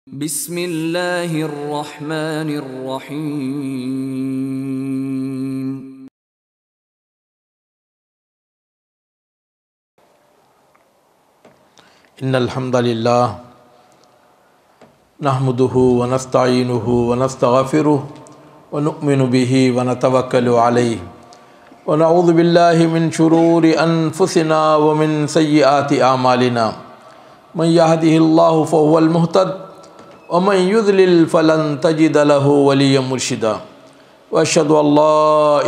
بسم اللہ الرحمن الرحیم۔ ان الحمد للہ نحمده ونستعینه ونستغفره ونؤمن به ونتوکل علیہ ونعوذ باللہ من شرور انفسنا ومن سیئات اعمالنا من يهده الله فهو المهتد ومن يضلل فلن تجد له وليا مرشدا واشهد ان لا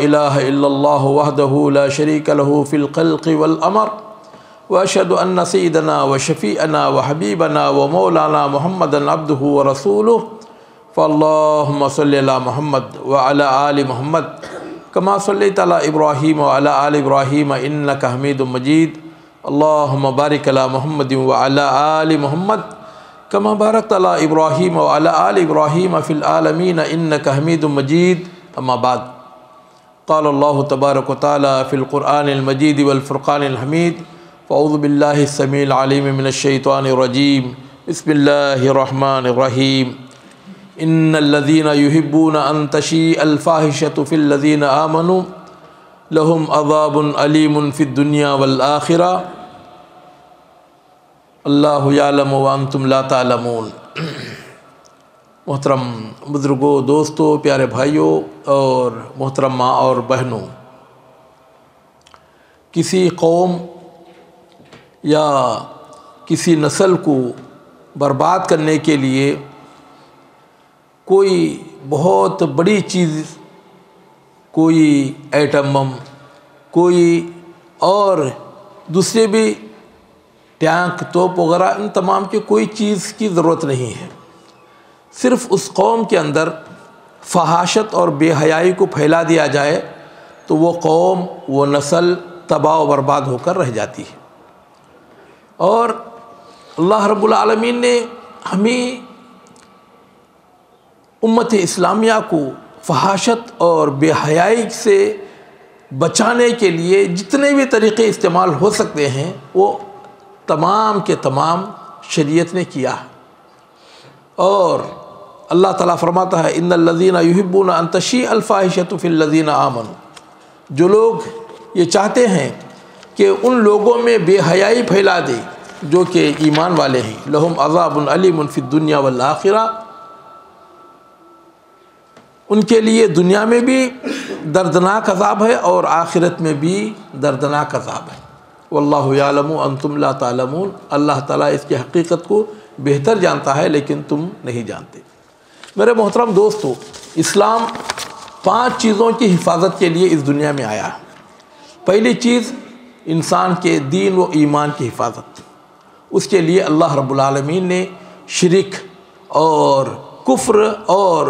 اله الا الله وحده لا شريك له في الخلق والامر واشهد ان سيدنا وشفيعنا وحبيبنا ومولانا محمدا عبده ورسوله فاللهم صل على محمد وعلى ال محمد كما صليت على ابراهيم وعلى ال ابراهيم انك حميد مجيد اللهم بارك على محمد وعلى ال محمد كما باركت على ابراهيم وعلى ال ابراهيم في العالمين انك حميد مجيد اما بعد قال الله تبارك وتعالى في القرآن المجيد والفرقان الحميد فاعوذ بالله السميع العليم من الشيطان الرجيم بسم الله الرحمن الرحيم ان الذين يحبون ان تشيع الفاحشة في الذين آمنوا لهم عذاب أليم في الدنيا والآخرة اللہ یعلم وانتم لا تعلمون۔ محترم بزرگوں، دوستوں، پیارے بھائیوں اور محترم ماں اور بہنوں، کسی قوم یا کسی نسل کو برباد کرنے کے لیے کوئی بہت بڑی چیز، کوئی ایٹم بم، کوئی اور دوسرے بھی ٹینک، توپ وغیرہ، ان تمام کی کوئی چیز کی ضرورت نہیں ہے۔ صرف اس قوم کے اندر فحاشت اور بے حیائی کو پھیلا دیا جائے تو وہ قوم، وہ نسل تباہ و برباد ہو کر رہ جاتی ہے۔ اور اللہ رب العالمین نے ہمیں امت اسلامیہ کو فحاشت اور بے حیائی سے بچانے کے لیے جتنے بھی طریقے استعمال ہو سکتے ہیں وہ تمام کے تمام شریعت نے کیا ہے۔ اور اللہ تعالیٰ فرماتا ہے ان الذین یحبون ان تشیع الفاحشۃ فی الذین آمنوا، جو لوگ یہ چاہتے ہیں کہ ان لوگوں میں بے حیائی پھیلا دے جو کہ ایمان والے ہیں، لہم عذاب علیم فی الدنیا والآخرہ، ان کے لیے دنیا میں بھی دردناک عذاب ہے اور آخرت میں بھی دردناک عذاب ہے۔ واللہ یعلم انتم لا تعلمون، اللہ تعالیٰ اس کی حقیقت کو بہتر جانتا ہے لیکن تم نہیں جانتے۔ میرے محترم دوستو، اسلام 5 چیزوں کی حفاظت کے لیے اس دنیا میں آیا ہے۔ پہلی چیز انسان کے دین و ایمان کی حفاظت، اس کے لیے اللہ رب العالمین نے شرک اور کفر اور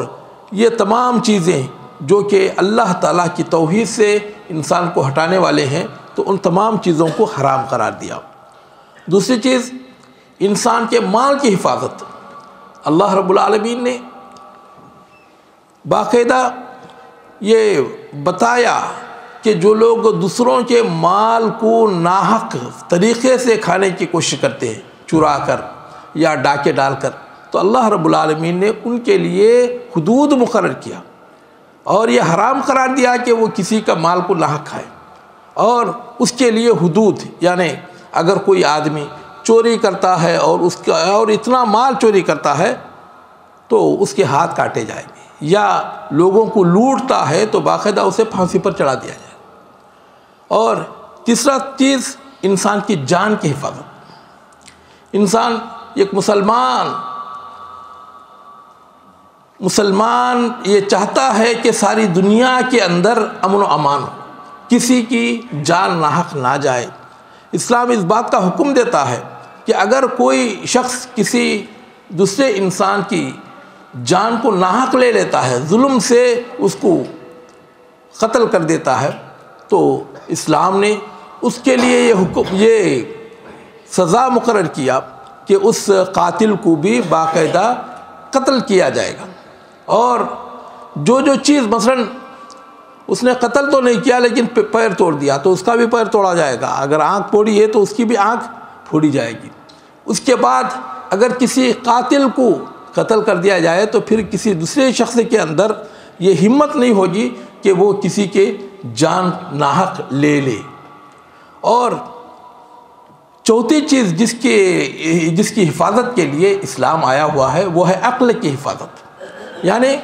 یہ تمام چیزیں جو کہ اللہ تعالیٰ کی توحید سے انسان کو ہٹانے والے ہیں تو ان تمام چیزوں کو حرام قرار دیا۔ دوسری چیز انسان کے مال کی حفاظت، اللہ رب العالمین نے باقاعدہ یہ بتایا کہ جو لوگ دوسروں کے مال کو ناحق طریقے سے کھانے کی کوشش کرتے ہیں، چرا کر یا ڈاکے ڈال کر، تو اللہ رب العالمین نے ان کے لیے حدود مقرر کیا اور یہ حرام قرار دیا کہ وہ کسی کا مال کو ناحق کھائے۔ اور اس کے لیے حدود، یعنی اگر کوئی آدمی چوری کرتا ہے اور اتنا مال چوری کرتا ہے تو اس کے ہاتھ کاٹے جائیں گے، یا لوگوں کو لوٹتا ہے تو باقاعدہ اسے پھانسی پر چڑھا دیا جائے۔ اور تیسرا چیز انسان کی جان کی حفاظت، انسان ایک مسلمان یہ چاہتا ہے کہ ساری دنیا کے اندر امن و امان ہو، کسی کی جان ناحق نہ جائے۔ اسلام اس بات کا حکم دیتا ہے کہ اگر کوئی شخص کسی دوسرے انسان کی جان کو ناحق لے لیتا ہے، ظلم سے اس کو قتل کر دیتا ہے، تو اسلام نے اس کے لیے یہ سزا مقرر کیا کہ اس قاتل کو بھی باقاعدہ قتل کیا جائے گا۔ اور جو چیز مثلاً اس نے قتل تو نہیں کیا لیکن پیر توڑ دیا تو اس کا بھی پیر توڑا جائے گا، اگر آنکھ پھوڑی ہے تو اس کی بھی آنکھ پھوڑی جائے گی۔ اس کے بعد اگر کسی قاتل کو قتل کر دیا جائے تو پھر کسی دوسرے شخص کے اندر یہ ہمت نہیں ہوگی کہ وہ کسی کے جان ناحق لے لے۔ اور چوتھی چیز جس کی حفاظت کے لیے اسلام آیا ہوا ہے وہ ہے عقل کی حفاظت، یعنی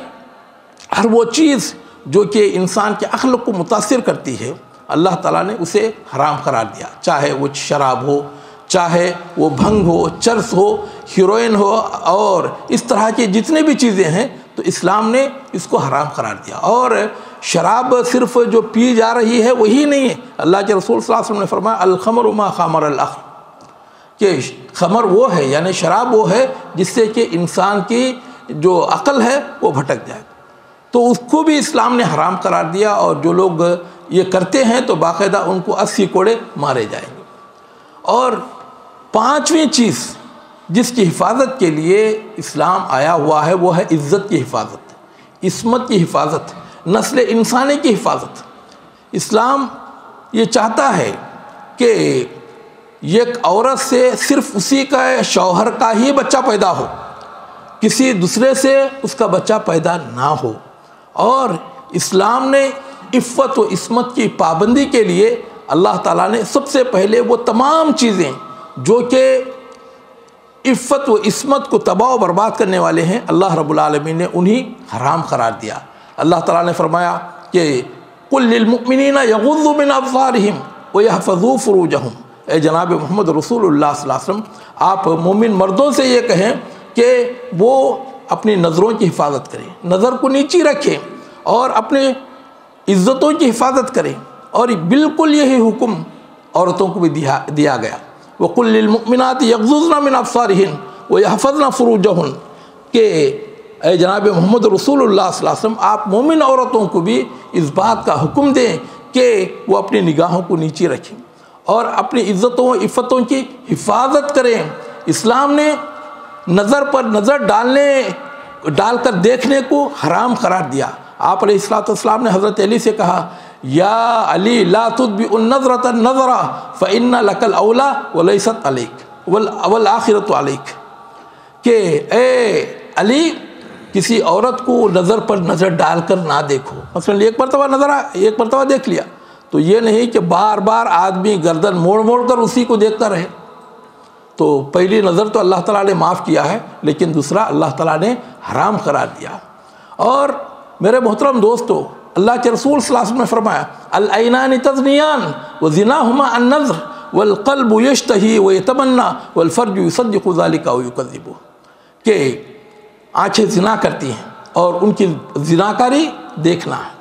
ہر وہ چیز جو کہ انسان کے عقل کو متاثر کرتی ہے اللہ تعالیٰ نے اسے حرام قرار دیا، چاہے وہ شراب ہو، چاہے وہ بھنگ ہو، چرس ہو، ہیروئن ہو، اور اس طرح کی جتنے بھی چیزیں ہیں تو اسلام نے اس کو حرام قرار دیا۔ اور شراب صرف جو پی جا رہی ہے وہی نہیں ہے، اللہ کے رسول صلی اللہ علیہ وسلم نے فرمایا الخمر ما خمر العقل، کہ خمر وہ ہے یعنی شراب وہ ہے جس سے کہ انسان کی جو عقل ہے وہ بھٹک جائے، تو اس کو بھی اسلام نے حرام قرار دیا، اور جو لوگ یہ کرتے ہیں تو باقاعدہ ان کو 80 کوڑے مارے جائیں گے۔ اور پانچویں چیز جس کی حفاظت کے لیے اسلام آیا ہوا ہے وہ ہے عزت کی حفاظت، عصمت کی حفاظت، نسل انسانی کی حفاظت۔ اسلام یہ چاہتا ہے کہ ایک عورت سے صرف اسی کا شوہر کا ہی بچہ پیدا ہو، کسی دوسرے سے اس کا بچہ پیدا نہ ہو۔ اور اسلام نے عفت و عصمت کی پابندی کے لیے اللہ تعالیٰ نے سب سے پہلے وہ تمام چیزیں جو کہ عفت و عصمت کو تباہ و برباد کرنے والے ہیں اللہ رب العالمین نے انہیں حرام قرار دیا۔ اللہ تعالیٰ نے فرمایا کہ قل للمؤمنین یغضوا من ابصارہم ویحفظوا فروجہم، اے جناب محمد رسول اللہ صلی اللہ علیہ وسلم آپ مومن مردوں سے یہ کہیں کہ وہ اپنی نظروں کی حفاظت کریں، نظر کو نیچی رکھیں، اور اپنے عزتوں کی حفاظت کریں۔ اور بالکل یہی حکم عورتوں کو بھی دیا گیا، وَقُلْ لِلْمُؤْمِنَاتِ يَغْضُضْنَ مِنْ أَبْصَارِهِنَّ وَيَحْفَظْنَ فُرُوجَهُنَّ، کہ اے جناب محمد رسول اللہ صلی اللہ علیہ وسلم آپ مومن عورتوں کو بھی اس بات کا حکم دیں کہ وہ اپنی نگاہوں کو نیچی رکھیں اور اپنی عزتوں و عفتوں کی حفاظت کریں۔ اسلام نے نظر پر نظر ڈال کر دیکھنے کو حرام قرار دیا۔ آپ علیہ السلام نے حضرت علی سے کہا یا علی لا تتبع النظرۃ النظرہ فإن لك الأولى وليست عليك والآخرة عليك، کہ اے علی کسی عورت کو نظر پر نظر ڈال کر نہ دیکھو، مثلا ایک مرتبہ دیکھ لیا تو یہ نہیں کہ بار بار آدمی گردن موڑ کر اسی کو دیکھتا رہے۔ تو پہلی نظر تو اللہ تعالیٰ نے معاف کیا ہے، لیکن دوسرا اللہ تعالیٰ نے حرام قرار دیا۔ اور میرے محترم دوستو، اللہ کے رسول صلی اللہ علیہ وسلم نے فرمایا العینان تزنیان وزناہما النظر والقلب یشتہی ویتمنا والفرج یصدق ذلک او یکذب، کہ آنکھیں زنا کرتی ہیں اور ان کی زناکاری دیکھنا ہے۔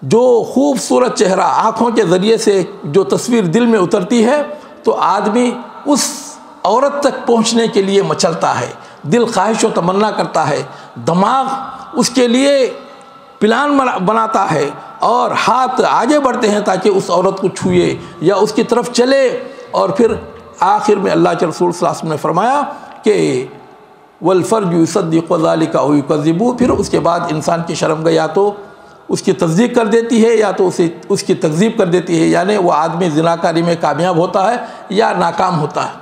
جو خوبصورت چہرہ آنکھوں کے ذریعے سے جو تصویر دل میں اترتی ہے تو آدمی اس عورت تک پہنچنے کے لیے مچلتا ہے، دل خواہش و تمنا کرتا ہے، دماغ اس کے لیے پلان بناتا ہے اور ہاتھ آگے بڑھتے ہیں تاکہ اس عورت کو چھوئے یا اس کی طرف چلے، اور پھر آخر میں اللہ کے رسول صلی اللہ علیہ وسلم نے فرمایا کہ والفرج یصدق ذلک او یکذب، پھر اس کے بعد انسان کی شرمگاہ یا تو اس کی تصدیق کر دیتی ہے یا تو اس کی تکذیب کر دیتی ہے، یعنی وہ آدمی زناکاری میں کامیاب ہوتا ہے یا ناکام ہوتا ہے۔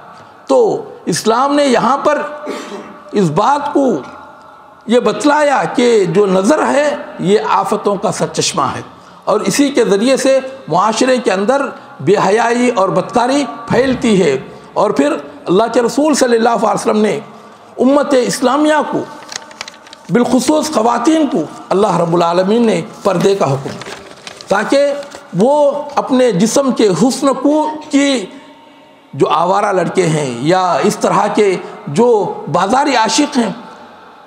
تو اسلام نے یہاں پر اس بات کو یہ بتلایا کہ جو نظر ہے یہ آفتوں کا سرچشمہ ہے، اور اسی کے ذریعے سے معاشرے کے اندر بے حیائی اور بدکاری پھیلتی ہے۔ اور پھر اللہ کے رسول صلی اللہ علیہ وسلم نے امت اسلامیہ کو بالخصوص خواتین کو اللہ رب العالمین نے پردے کا حکم دیا تاکہ وہ اپنے جسم کے حسن کو کی جو آوارہ لڑکے ہیں یا اس طرح کے جو بازاری عاشق ہیں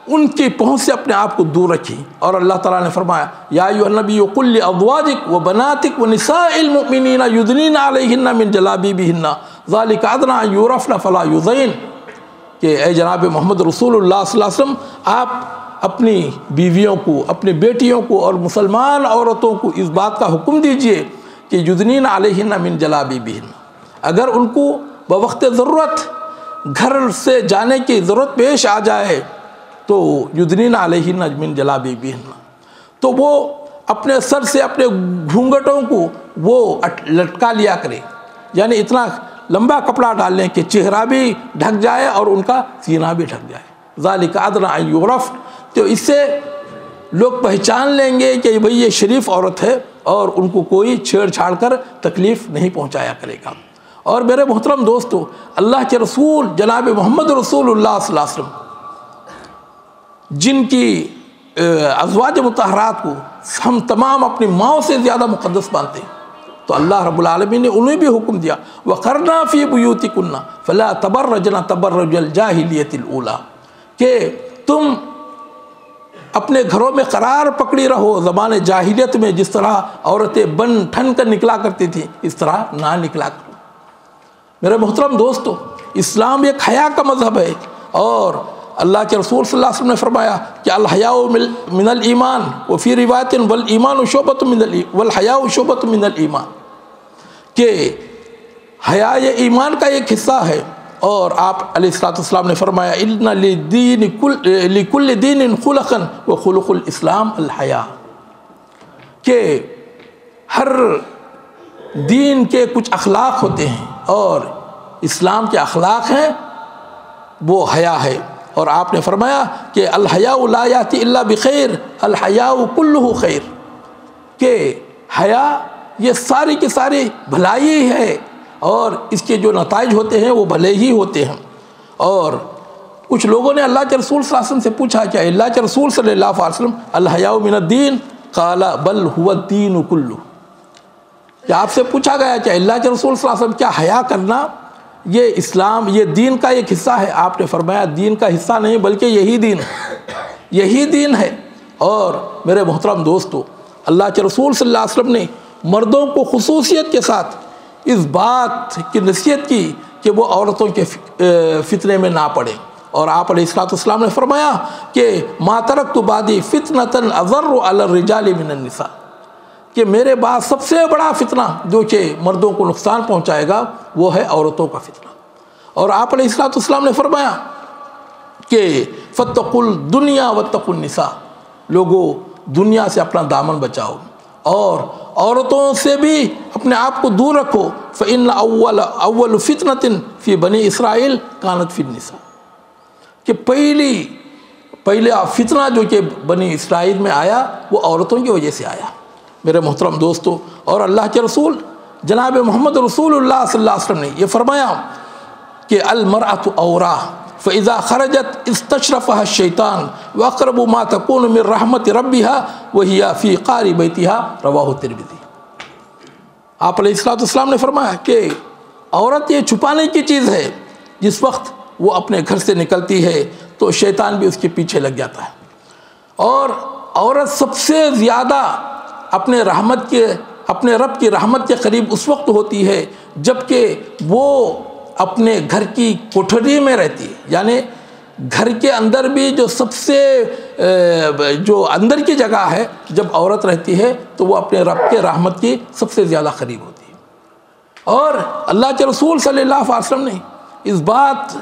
ان کی پہنچ سے اپنے آپ کو دور رکھی۔ اور اللہ تعالیٰ نے فرمایا یا ایھا النبی قل لازواجک وبناتک ونساء المؤمنین یدنین علیہن من جلابیبہن ذلک ادنی ان یعرفن فلا یؤذین، کہ اے جناب محمد رسول اللہ صلی اللہ علیہ وسلم آپ اپنی بیویوں کو، اپنی بیٹیوں کو اور مسلمان عورتوں کو اس بات کا حکم دیجئے کہ یدنین علیہن من جلابیبہن، اگر ان کو بوقت ضرورت گھر سے جانے کی ضرورت پیش آ جائے تو یدنین علیہن من جلابیبہن، تو وہ اپنے سر سے اپنے گھونگھٹوں کو وہ لٹکا لیا کرے، یعنی اتنا لمبا کپڑا ڈال لیں کہ چہرہ بھی ڈھک جائے اور ان کا سینہ بھی ڈھک جائے، ذالک ادنی ان یعرف، تو اس سے لوگ پہچان لیں گے کہ بھئی یہ شریف عورت ہے اور ان کو کوئی چھیڑ چھاڑ کر تکلیف نہیں پہنچایا کرے گا۔ اور میرے محترم دوستو، اللہ کے رسول جناب محمد رسول اللہ صلی اللہ علیہ وسلم جن کی ازواج مطہرات کو ہم تمام اپنی ماؤں سے زیادہ مقدس مانتے ہیں، تو اللہ رب العالمین نے انہیں بھی حکم دیا وَقَرْنَا فِي بُيُوتِكُنَّ فَلَا تَبَرَّجْنَ تَبَرُّجَ الْجَاهِلِيَّةِ الْأُولَىٰ، کہ تم اپنے گھروں میں قرار پکڑی رہو زمانے جاہلیت میں جس طرح عورتیں بن ٹھن کر نکلا کرتی تھیں اس طرح نہ نکلا کرو۔ میرے محترم دوستو، اسلام ایک حیا کا مذہب ہے، اور اللہ کے رسول صلی اللہ علیہ وسلم نے فرمایا کہ الحیاء من الایمان، وفی روایت والایمان شعبۃ من والحیاء شعبۃ من الایمان، کہ حیا یہ ایمان کا ایک حصہ ہے۔ اور آپ علیہ السلام نے فرمایا ان لکل دین خلقا وخلق الاسلام الحیاء، کہ ہر دین کے کچھ اخلاق ہوتے ہیں اور اسلام کے اخلاق ہیں وہ حیا ہے۔ اور آپ نے فرمایا کہ الحیاء لا یاتی الا بخیر الحیاء کلہ خیر، کہ حیا یہ ساری کی ساری بھلائی ہے اور اس کے جو نتائج ہوتے ہیں وہ بھلے ہی ہوتے ہیں۔ اور کچھ لوگوں نے اللہ کے رسول صلی اللہ علیہ وسلم سے پوچھا کہ اللہ کے رسول صلی اللہ علیہ وسلم الحیاء من الدین، قال بل هو الدین کلہ، کہ آپ سے پوچھا گیا کہ اللہ کے رسول صلی اللہ علیہ وسلم کیا حیا کرنا یہ اسلام یہ دین کا ایک حصہ ہے؟ آپ نے فرمایا دین کا حصہ نہیں بلکہ یہی دین ہے، یہی دین ہے۔ اور میرے محترم دوستو، اللہ کے رسول صلی اللہ علیہ وسلم نے مردوں کو خصوصیت کے ساتھ اس بات کی نصیحت کی کہ وہ عورتوں کے فتنے میں نہ پڑیں، اور آپ علیہ السلام نے فرمایا کہ ما ترکت بعدی فتنة اضر علی الرجال من النساء، کہ میرے بعد سب سے بڑا فتنہ جو کہ مردوں کو نقصان پہنچائے گا وہ ہے عورتوں کا فتنہ۔ اور آپ علیہ السلام نے فرمایا کہ فاتقوا الدنیا واتقوا النساء، لوگوں دنیا سے اپنا دامن بچاؤ اور عورتوں سے بھی اپنے آپ کو دور رکھو، فإن اول فتنة فی بنی اسرائیل کانت فی النساء، کہ پہلا فتنہ جو کہ بنی اسرائیل میں آیا وہ عورتوں کی وجہ سے آیا۔ میرے محترم دوستو، اور اللہ کے رسول جناب محمد رسول اللہ صلی اللہ علیہ وسلم نے یہ فرمایا کہ المرأة عورہ فإذا خرجت استشرفها الشیطان وأقرب ما تكون من رحمة ربها وهي في قعر بیتها رواہ الترمذی۔ آپ علیہ السلام نے فرمایا کہ عورت یہ چھپانے کی چیز ہے، جس وقت وہ اپنے گھر سے نکلتی ہے تو شیطان بھی اس کے پیچھے لگ جاتا ہے، اور عورت سب سے زیادہ اپنے رب کی رحمت کے قریب اس وقت ہوتی ہے جب کہ وہ اپنے گھر کی کوٹھری میں رہتی ہے، یعنی گھر کے اندر بھی جو سب سے جو اندر کی جگہ ہے جب عورت رہتی ہے تو وہ اپنے رب کے رحمت کی سب سے زیادہ قریب ہوتی ہے۔ اور اللہ کے رسول صلی اللہ علیہ وسلم نے اس بات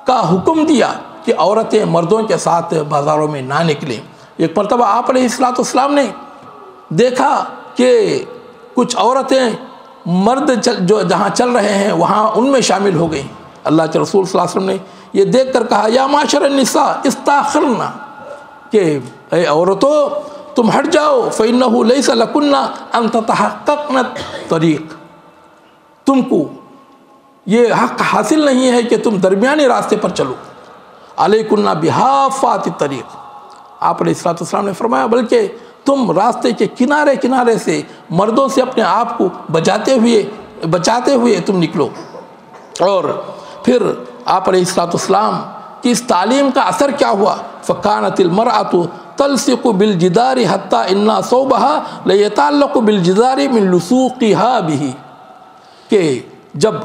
کا حکم دیا کہ عورتیں مردوں کے ساتھ بازاروں میں نہ نکلیں۔ ایک مرتبہ آپ علیہ السلام نے دیکھا کہ کچھ عورتیں مرد جو جہاں چل رہے ہیں وہاں ان میں شامل ہو گئیں۔ اللہ کے رسول صلی اللہ علیہ وسلم نے یہ دیکھ کر کہا یا معاشر النساء استاخرنا، کہ اے عورتوں تم ہٹ جاؤ، فإنه ليس لكن ان تتحققن الطريق، تم کو یہ حق حاصل نہیں ہے کہ تم درمیانی راستے پر چلو، علیکن بحافات الطریق۔ آپ علیہ السلام نے فرمایا بلکہ تم راستے کے کنارے کنارے سے مردوں سے اپنے آپ کو بچاتے ہوئے تم نکلو۔ اور پھر آپ علیہ السلام کی اس تعلیم کا اثر کیا ہوا؟ فکانت المرأة تلصق بالجدار حتى ان ثوبها لیتعلق بالجدار من لصوقها به، کہ جب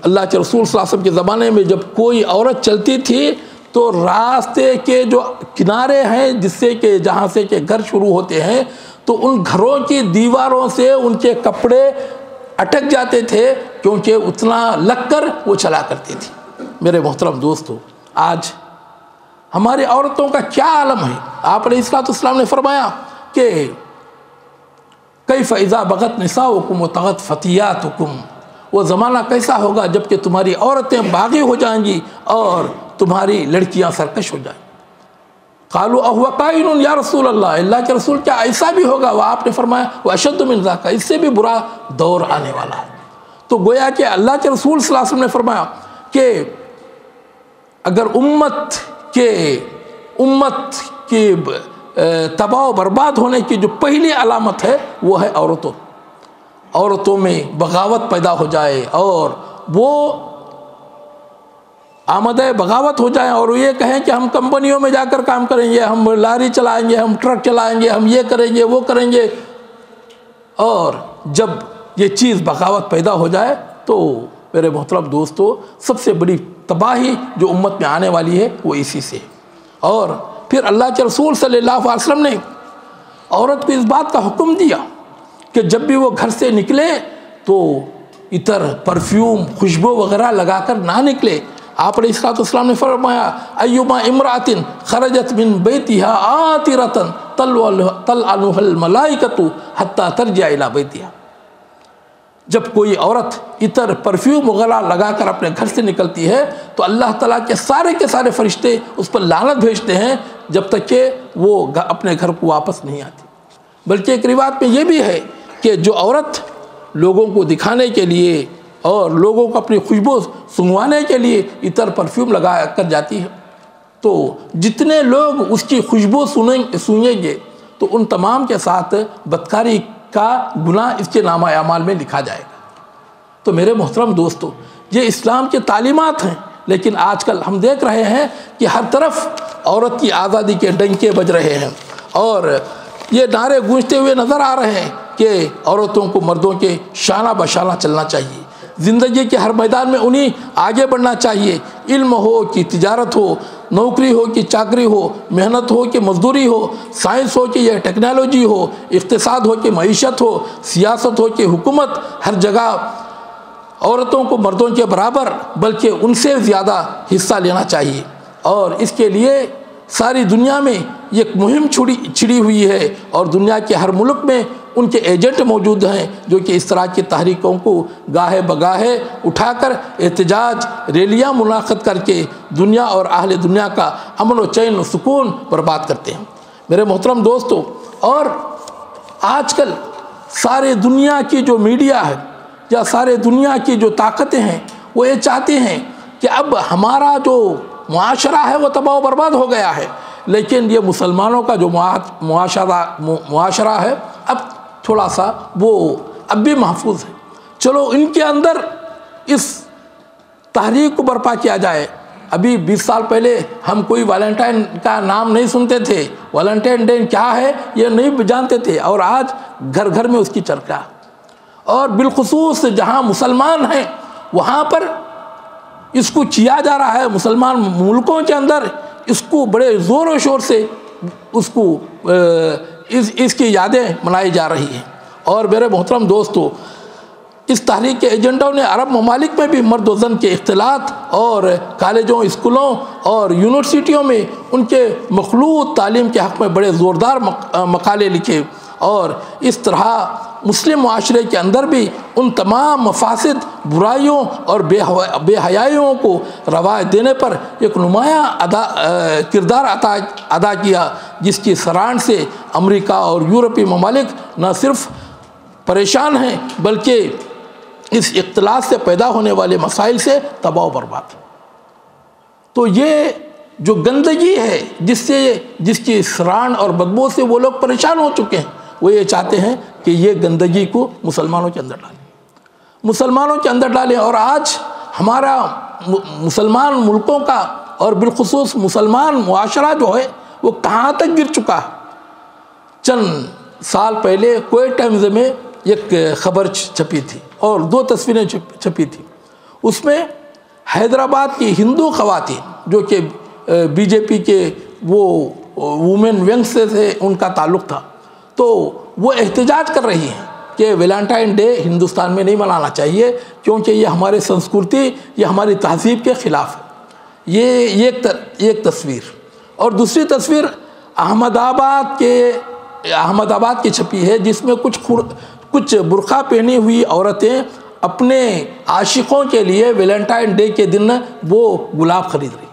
اللہ کے رسول صلی اللہ علیہ وسلم کے زمانے میں جب کوئی عورت چلتی تھی تو راستے کے جو کنارے ہیں جس سے کہ جہاں سے کہ گھر شروع ہوتے ہیں تو ان گھروں کی دیواروں سے ان کے کپڑے اٹک جاتے تھے کیونکہ اتنا لگ کر وہ چلا کرتی تھی۔ میرے محترم دوستو، آج ہماری عورتوں کا کیا عالم ہے؟ آپ علیہ السلام نے فرمایا کہ کیف اذا بغت نساؤکم وطغت فتیاتکم، وہ زمانہ کیسا ہوگا جب کہ تمہاری عورتیں باغی ہو جائیں گی اور تمہاری لڑکیاں سرکش ہو جائیں۔ قالوا اہو قائن یا رسول اللہ، اللہ کے رسول کیا ایسا بھی ہوگا؟ وہ آپ نے فرمایا واشد من ذاک، اس سے بھی برا دور آنے والا ہے۔ تو گویا کہ اللہ کے رسول صلی اللہ علیہ وسلم نے فرمایا کہ اگر امت کی تباہ و برباد ہونے کی جو پہلی علامت ہے وہ ہے عورتوں میں بغاوت پیدا ہو جائے، اور وہ آمدہ بغاوت ہو جائیں اور یہ کہیں کہ ہم کمپنیوں میں جا کر کام کریں گے، ہم لاری چلائیں گے، ہم ٹرک چلائیں گے، ہم یہ کریں گے وہ کریں گے۔ اور جب یہ چیز بغاوت پیدا ہو جائے تو میرے محترم دوستو، سب سے بڑی تباہی جو امت میں آنے والی ہے وہ اسی سے۔ اور پھر اللہ کے رسول صلی اللہ علیہ وسلم نے عورت کو اس بات کا حکم دیا کہ جب بھی وہ گھر سے نکلے تو عطر، پرفیوم، خوشبو وغیرہ لگا کر نہ نکلے۔ آپ علیہ الصلوۃ والسلام نے فرمایا ایما امرأۃ خرجت من بیتها عاطرۃ تلعنها الملائکۃ حتی ترجع الی بیتها، جب کوئی عورت عطر، پرفیوم وغیرہ لگا کر اپنے گھر سے نکلتی ہے تو اللہ تعالیٰ کے سارے فرشتے اس پر لعنت بھیجتے ہیں جب تک کہ وہ اپنے گھر کو واپس نہیں آتی۔ بلکہ ایک روایت میں یہ بھی ہے کہ جو عورت لوگوں کو دکھانے کے لیے اور لوگوں کو اپنی خوشبو سنگوانے کے لیے عطر، پرفیوم لگا کر جاتی ہے تو جتنے لوگ اس کی خوشبو سونگیں گے تو ان تمام کے ساتھ بدکاری کا گناہ اس کے نامہ اعمال میں لکھا جائے گا۔ تو میرے محترم دوستو، یہ اسلام کی تعلیمات ہیں، لیکن آج کل ہم دیکھ رہے ہیں کہ ہر طرف عورت کی آزادی کے ڈنکے بج رہے ہیں اور یہ نعرے گونجتے ہوئے نظر آ رہے ہیں کہ عورتوں کو مردوں کے شانہ بشانہ چلنا چاہیے، زندگی کے ہر میدان میں انہیں آگے بڑھنا چاہیے، علم ہو کہ تجارت ہو، نوکری ہو کہ چاکری ہو، محنت ہو کہ مزدوری ہو، سائنس ہو کہ یہ ٹیکنالوجی ہو، اقتصاد ہو کہ معیشت ہو، سیاست ہو کہ حکومت، ہر جگہ عورتوں کو مردوں کے برابر بلکہ ان سے زیادہ حصہ لینا چاہیے۔ اور اس کے لیے ساری دنیا میں ایک مہم چھڑی ہوئی ہے اور دنیا کے ہر ملک میں ان کے ایجنٹ موجود ہیں جو کہ اس طرح کی تحریکوں کو گاہے بگاہے اٹھا کر احتجاج ریلیاں منعقد کر کے دنیا اور اہل دنیا کا امن و چین و سکون برباد کرتے ہیں۔ میرے محترم دوستو، اور آج کل سارے دنیا کی جو میڈیا ہے یا سارے دنیا کی جو طاقتیں ہیں وہ یہ چاہتے ہیں کہ اب ہمارا جو معاشرہ ہے وہ تباہ و برباد ہو گیا ہے، لیکن یہ مسلمانوں کا جو معاشرہ ہے اب تھوڑا سا وہ اب بھی محفوظ ہے، چلو ان کے اندر اس تحریک کو برپا کیا جائے۔ ابھی 20 سال پہلے ہم کوئی ویلنٹائن کا نام نہیں سنتے تھے، ویلنٹائن ڈے کیا ہے یہ نہیں جانتے تھے، اور آج گھر گھر میں اس کی چرچا، اور بالخصوص جہاں مسلمان ہیں وہاں پر اس کو کیا جا رہا ہے۔ مسلمان ملکوں کے اندر اس کو بڑے زور و شور سے اس کی یادیں منائی جا رہی ہیں۔ اور میرے محترم دوستو، اس تحریک کے ایجنڈوں نے عرب ممالک میں بھی مرد و زن کے اختلاط اور کالجوں، اسکولوں اور یونیورسٹیوں میں ان کے مخلوط تعلیم کے حق میں بڑے زوردار مقالے لکھے، اور اس طرح مسلم معاشرے کے اندر بھی ان تمام مفاسد، برائیوں اور بے حیائیوں کو روایت دینے پر ایک نمایاں کردار ادا کیا، جس کی سران سے امریکہ اور یورپی ممالک نہ صرف پریشان ہیں بلکہ اس اختلاط سے پیدا ہونے والے مسائل سے تباہ و برباد۔ تو یہ جو گندگی ہے جس کی سران اور بدبو سے وہ لوگ پریشان ہو چکے ہیں، وہ یہ چاہتے ہیں کہ یہ گندگی کو مسلمانوں کے اندر ڈالیں، اور آج ہمارا مسلمان ملکوں کا اور بالخصوص مسلمان معاشرہ جو ہے وہ کہاں تک گر چکا ہے۔ چند سال پہلے کوئٹہ ٹائمز میں ایک خبر چھپی تھی اور 2 تصویریں چھپی تھی، اس میں حیدرآباد کی ہندو خواتین جو کہ بی جے پی کے وہ وومن ونگ سے ان کا تعلق تھا، تو وہ احتجاج کر رہی ہیں کہ ویلنٹائن ڈے ہندوستان میں نہیں منانا چاہیے کیونکہ یہ ہمارے سنسکرتی، یہ ہماری تہذیب کے خلاف ہے۔ یہ ایک تصویر، اور دوسری تصویر احمد آباد کی چھپی ہے جس میں کچھ برقع پہنی ہوئی عورتیں اپنے عاشقوں کے لیے ویلنٹائن ڈے کے دن وہ گلاب خرید رہی۔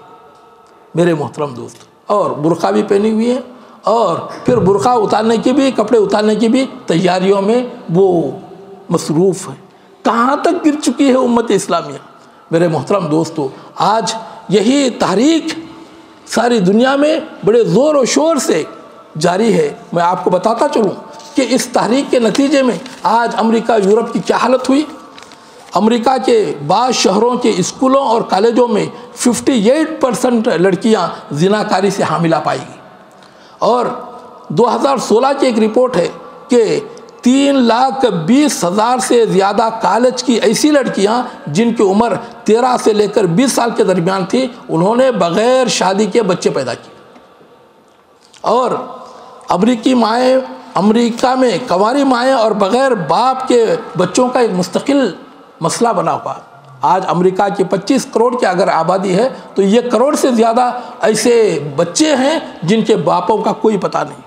میرے محترم دوست، اور برقع بھی پہنی ہوئی ہے، اور پھر برقع اتارنے کی بھی، کپڑے اتارنے کی بھی تیاریوں میں وہ مصروف ہے۔ کہاں تک گر چکی ہے امت اسلامیہ؟ میرے محترم دوستو، آج یہی تحریک ساری دنیا میں بڑے زور و شور سے جاری ہے۔ میں آپ کو بتاتا چلوں کہ اس تحریک کے نتیجے میں آج امریکہ یورپ کی کیا حالت ہوئی۔ امریکہ کے بعض شہروں کے اسکولوں اور کالجوں میں 58% لڑکیاں زناکاری سے حاملہ پائی گئی، اور 2016 کی ایک رپورٹ ہے کہ 3,20,000 سے زیادہ کالج کی ایسی لڑکیاں جن کی عمر 13 سے لے کر 20 سال کے درمیان تھی، انہوں نے بغیر شادی کے بچے پیدا کیے۔ اور امریکہ میں کنواری مائیں اور بغیر باپ کے بچوں کا ایک مستقل مسئلہ بنا ہوا۔ آج امریکہ کی 25 کروڑ کی اگر آبادی ہے تو 1 کروڑ سے زیادہ ایسے بچے ہیں جن کے باپوں کا کوئی پتہ نہیں،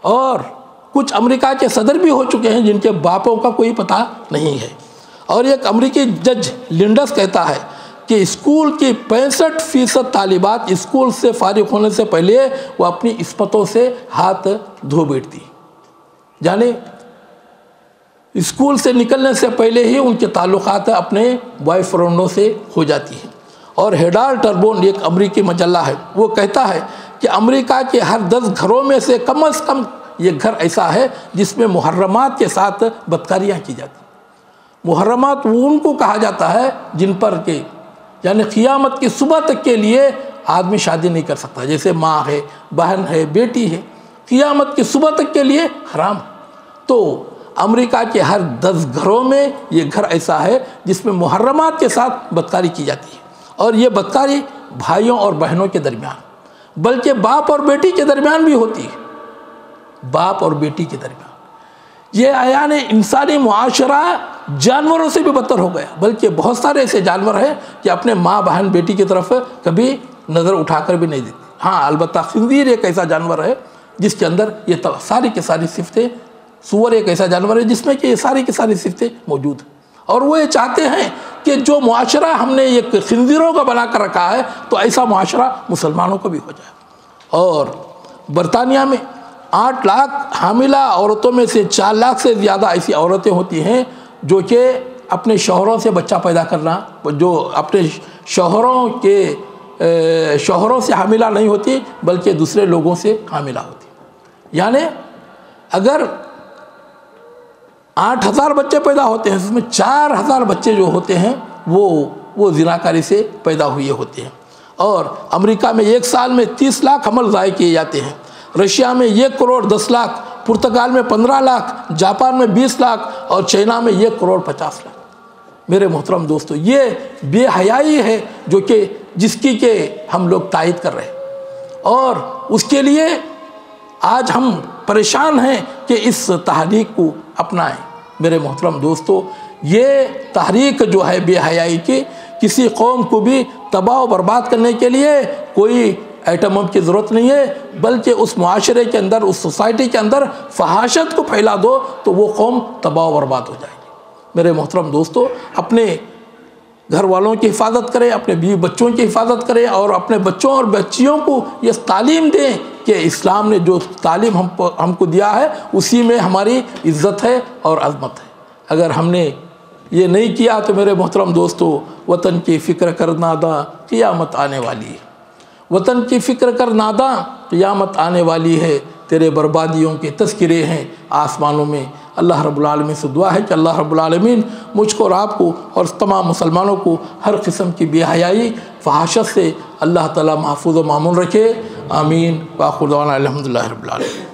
اور کچھ امریکہ کے صدر بھی ہو چکے ہیں جن کے باپوں کا کوئی پتہ نہیں ہے۔ اور ایک امریکی جج لنڈس کہتا ہے کہ اسکول کی 65% طالبات اسکول سے فارغ ہونے سے پہلے وہ اپنی عصمتوں سے ہاتھ دھو بیٹھتی، یعنی اسکول سے نکلنے سے پہلے ہی ان کے تعلقات اپنے بوائے فرینڈوں سے ہو جاتی ہیں۔ اور ہیڈال ٹربون ایک امریکی مجلہ ہے، وہ کہتا ہے کہ امریکہ کے ہر 10 گھروں میں سے کم از کم یہ گھر ایسا ہے جس میں محرمات کے ساتھ بدکاریاں کی جاتی ہیں۔ محرمات وہ ان کو کہا جاتا ہے جن پر کہ یعنی قیامت کی صبح تک کے لیے آدمی شادی نہیں کر سکتا، جیسے ماں ہے، بہن ہے، بیٹی ہے، قیامت کی صبح تک کے لیے حرام۔ تو امریکہ کے ہر 10 گھروں میں یہ گھر ایسا ہے جس میں محرمات کے ساتھ بدکاری کی جاتی ہے، اور یہ بدکاری بھائیوں اور بہنوں کے درمیان، بلکہ باپ اور بیٹی کے درمیان بھی ہوتی ہے، باپ اور بیٹی کے درمیان۔ یہ عیان انسانی معاشرہ جانوروں سے بھی بدتر ہو گیا، بلکہ بہت سارے ایسے جانور ہیں کہ اپنے ماں بہن بیٹی کی طرف کبھی نظر اٹھا کر بھی نہیں دیتے۔ ہاں البتہ خنزیر ایک ایسا جانور ہے جس کے اندر یہ ساری کی ساری صفتیں، سور ایک ایسا جانور ہے جس میں کہ یہ ساری کی ساری صفتیں موجود ہیں، اور وہ یہ چاہتے ہیں کہ جو معاشرہ ہم نے یہ خنزیروں کا بنا کر رکھا ہے تو ایسا معاشرہ مسلمانوں کو بھی ہو جائے۔ اور برطانیہ میں 8 لاکھ حاملہ عورتوں میں سے 4 لاکھ سے زیادہ ایسی عورتیں ہوتی ہیں جو کہ اپنے شوہروں سے بچہ پیدا کرنا، جو اپنے شوہروں سے حاملہ نہیں ہوتی بلکہ دوسرے لوگوں سے حاملہ ہوتی۔ یعنی اگر 8,000 بچے پیدا ہوتے ہیں، اس میں 4,000 بچے جو ہوتے ہیں وہ زناکاری سے پیدا ہوئے ہوتے ہیں۔ اور امریکہ میں ایک سال میں 30 لاکھ حمل ضائع کیے جاتے ہیں، رشیا میں 1 کروڑ 10 لاکھ، پرتگال میں 15 لاکھ، جاپان میں 20 لاکھ، اور چائنا میں 1 کروڑ 50 لاکھ۔ میرے محترم دوستو، یہ بے حیائی ہے جس کی کہ ہم لوگ تائید کر رہے ہیں، اور اس کے لیے آج ہم پریشان ہیں کہ اس تحریک کو اپنائیں۔ میرے محترم دوستو، یہ تحریک جو ہے بے حیائی کی، کسی قوم کو بھی تباہ و برباد کرنے کے لیے کوئی ایٹم بم کی ضرورت نہیں ہے، بلکہ اس معاشرے کے اندر، اس سوسائٹی کے اندر فحاشت کو پھیلا دو تو وہ قوم تباہ و برباد ہو جائے گی۔ میرے محترم دوستو، اپنے گھر والوں کی حفاظت کریں، اپنے بیوی بچوں کی حفاظت کریں، اور اپنے بچوں اور بچیوں کو یہ تعلیم دیں کہ اسلام نے جو تعلیم ہم کو دیا ہے اسی میں ہماری عزت ہے اور عظمت ہے۔ اگر ہم نے یہ نہیں کیا تو میرے محترم دوستو، وطن کی فکر کر ناداں قیامت آنے والی ہے، وطن کی فکر کر ناداں قیامت آنے والی ہے، تیرے بربادیوں کے تذکرے ہیں آسمانوں میں۔ اللہ رب العالمین سے دعا ہے کہ اللہ رب العالمین مجھ کو اور آپ کو اور تمام مسلمانوں کو ہر قسم کی بے حیائی، فحاشت سے اللہ تعالی محفوظ و مامون رکھے۔ آمین۔ وآخر دعوانا الحمدللہ رب العالمین۔